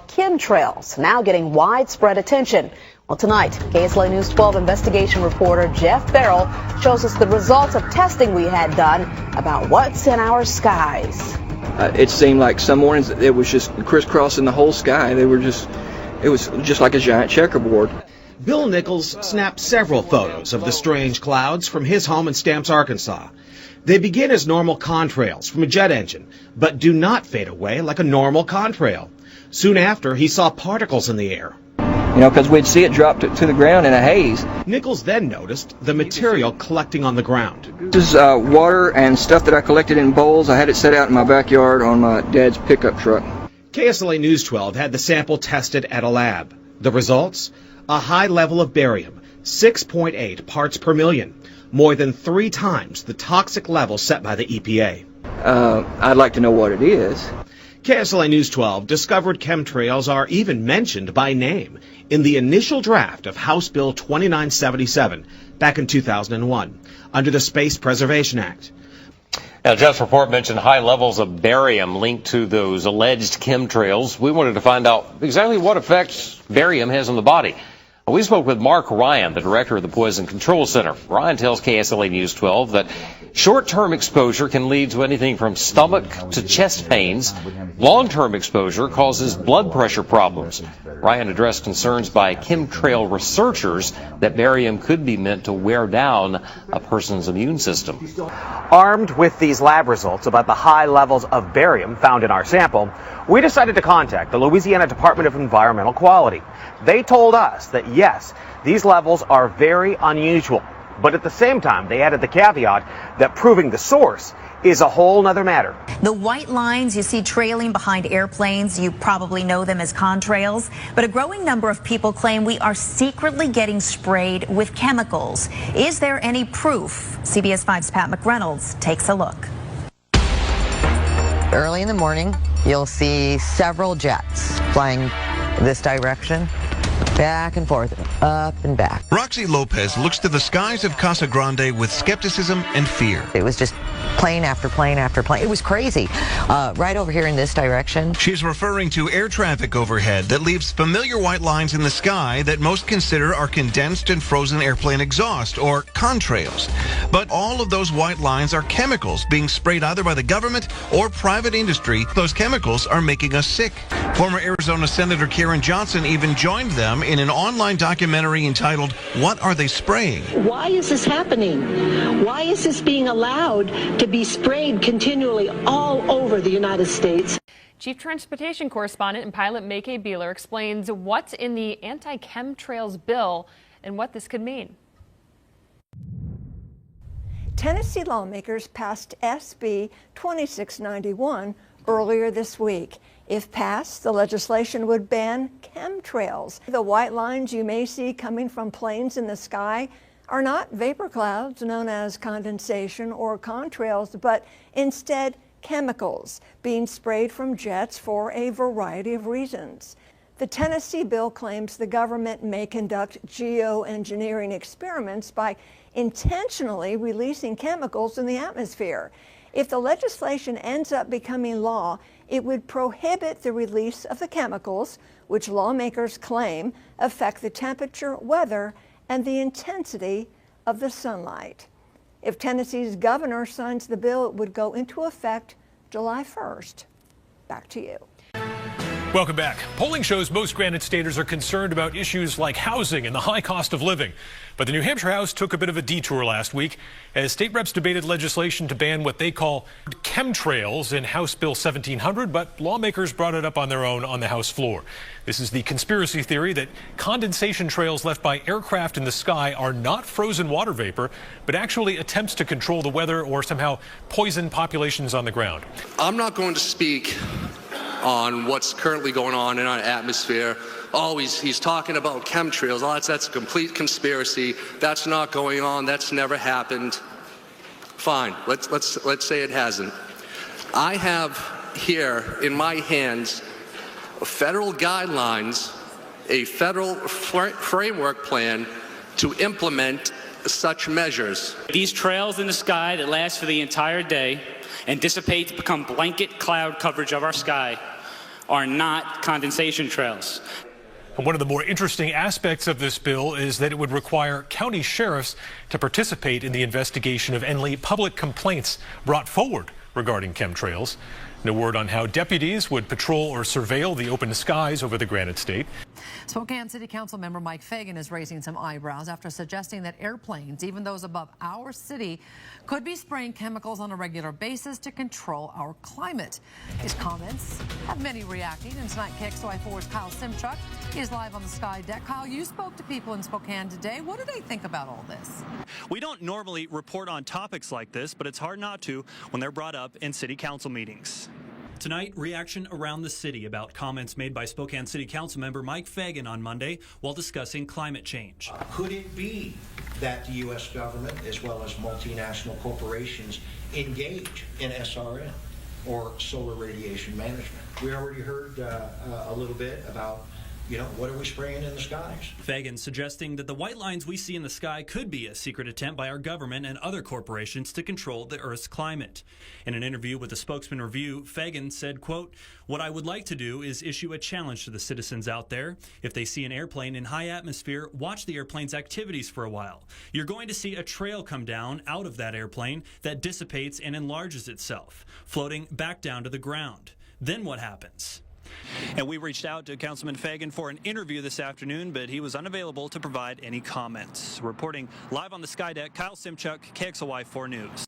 Chemtrails now getting widespread attention. Well, tonight, KSLA News 12 investigation reporter Jeff Farrell shows us the results of testing we had done about what's in our skies. It seemed like some mornings it was just crisscrossing the whole sky. It was just like a giant checkerboard. Bill Nichols snapped several photos of the strange clouds from his home in Stamps, Arkansas. They begin as normal contrails from a jet engine, but do not fade away like a normal contrail. Soon after, he saw particles in the air. Because we'd see it drop to the ground in a haze. Nichols then noticed the material collecting on the ground. This is water and stuff that I collected in bowls. I had it set out in my backyard on my dad's pickup truck. KSLA News 12 had the sample tested at a lab. The results? A high level of barium, 6.8 parts per million, more than 3 times the toxic level set by the EPA. I'd like to know what it is. KSLA News 12 discovered chemtrails are even mentioned by name in the initial draft of House Bill 2977 back in 2001 under the Space Preservation Act. Now, Jeff's report mentioned high levels of barium linked to those alleged chemtrails. We wanted to find out exactly what effects barium has on the body. We spoke with Mark Ryan, the director of the Poison Control Center. Ryan tells KSLA News 12 that short-term exposure can lead to anything from stomach to chest pains. Long-term exposure causes blood pressure problems. Ryan addressed concerns by chemtrail researchers that barium could be meant to wear down a person's immune system. Armed with these lab results about the high levels of barium found in our sample, we decided to contact the Louisiana Department of Environmental Quality. They told us that yes, these levels are very unusual, but at the same time, they added the caveat that proving the source is a whole nother matter. The white lines you see trailing behind airplanes, you probably know them as contrails, but a growing number of people claim we are secretly getting sprayed with chemicals. Is there any proof? CBS 5's Pat McReynolds takes a look. Early in the morning, you'll see several jets flying this direction, back and forth, up and back. Roxy Lopez looks to the skies of Casa Grande with skepticism and fear. It was just plane after plane after plane. It was crazy. Right over here in this direction. She's referring to air traffic overhead that leaves familiar white lines in the sky that most consider are condensed and frozen airplane exhaust, or contrails. But all of those white lines are chemicals being sprayed either by the government or private industry. Those chemicals are making us sick. Former Arizona Senator Karen Johnson even joined them in an online documentary entitled, "What Are They Spraying?" Why is this happening? Why is this being allowed to be sprayed continually all over the United States? Chief Transportation Correspondent and pilot Maykay Beeler explains what's in the anti-chemtrails bill and what this could mean. Tennessee lawmakers passed SB 2691 earlier this week. If passed, the legislation would ban chemtrails. The white lines you may see coming from planes in the sky are not vapor clouds known as condensation or contrails, but instead chemicals being sprayed from jets for a variety of reasons. The Tennessee bill claims the government may conduct geoengineering experiments by intentionally releasing chemicals in the atmosphere. If the legislation ends up becoming law, it would prohibit the release of the chemicals, which lawmakers claim affect the temperature, weather, and the intensity of the sunlight. If Tennessee's governor signs the bill, it would go into effect July 1st. Back to you. Welcome back. Polling shows most Granite Staters are concerned about issues like housing and the high cost of living. But the New Hampshire House took a bit of a detour last week as state reps debated legislation to ban what they call chemtrails in House Bill 1700, but lawmakers brought it up on their own on the House floor. This is the conspiracy theory that condensation trails left by aircraft in the sky are not frozen water vapor, but actually attempts to control the weather or somehow poison populations on the ground. I'm not going to speak on what's currently going on in our atmosphere. Oh, he's talking about chemtrails. Oh, that's a complete conspiracy. That's not going on. That's never happened. Fine. Let's say it hasn't. I have here in my hands federal guidelines, a federal framework plan to implement such measures. These trails in the sky that last for the entire day and dissipate to become blanket cloud coverage of our sky are not condensation trails. One of the more interesting aspects of this bill is that it would require county sheriffs to participate in the investigation of any public complaints brought forward regarding chemtrails. No word on how deputies would patrol or surveil the open skies over the Granite State. Spokane City Council member Mike Fagan is raising some eyebrows after suggesting that airplanes, even those above our city, could be spraying chemicals on a regular basis to control our climate. His comments have many reacting, and tonight KXLY4's Kyle Simchuk is live on the Sky Deck. Kyle, you spoke to people in Spokane today. What do they think about all this? We don't normally report on topics like this, but it's hard not to when they're brought up in city council meetings. Tonight, reaction around the city about comments made by Spokane City Council member Mike Fagan on Monday while discussing climate change. Could it be that the U.S. government, as well as multinational corporations, engage in SRM or solar radiation management? We already heard a little bit about, what are we spraying in the skies? Fagan suggesting that the white lines we see in the sky could be a secret attempt by our government and other corporations to control the Earth's climate. In an interview with the Spokesman Review, Fagan said, quote, "What I would like to do is issue a challenge to the citizens out there. If they see an airplane in high atmosphere, watch the airplane's activities for a while. You're going to see a trail come down out of that airplane that dissipates and enlarges itself, floating back down to the ground. Then what happens?" And we reached out to Councilman Fagan for an interview this afternoon, but he was unavailable to provide any comments. Reporting live on the Sky Deck, Kyle Simchuk, KXLY4 News.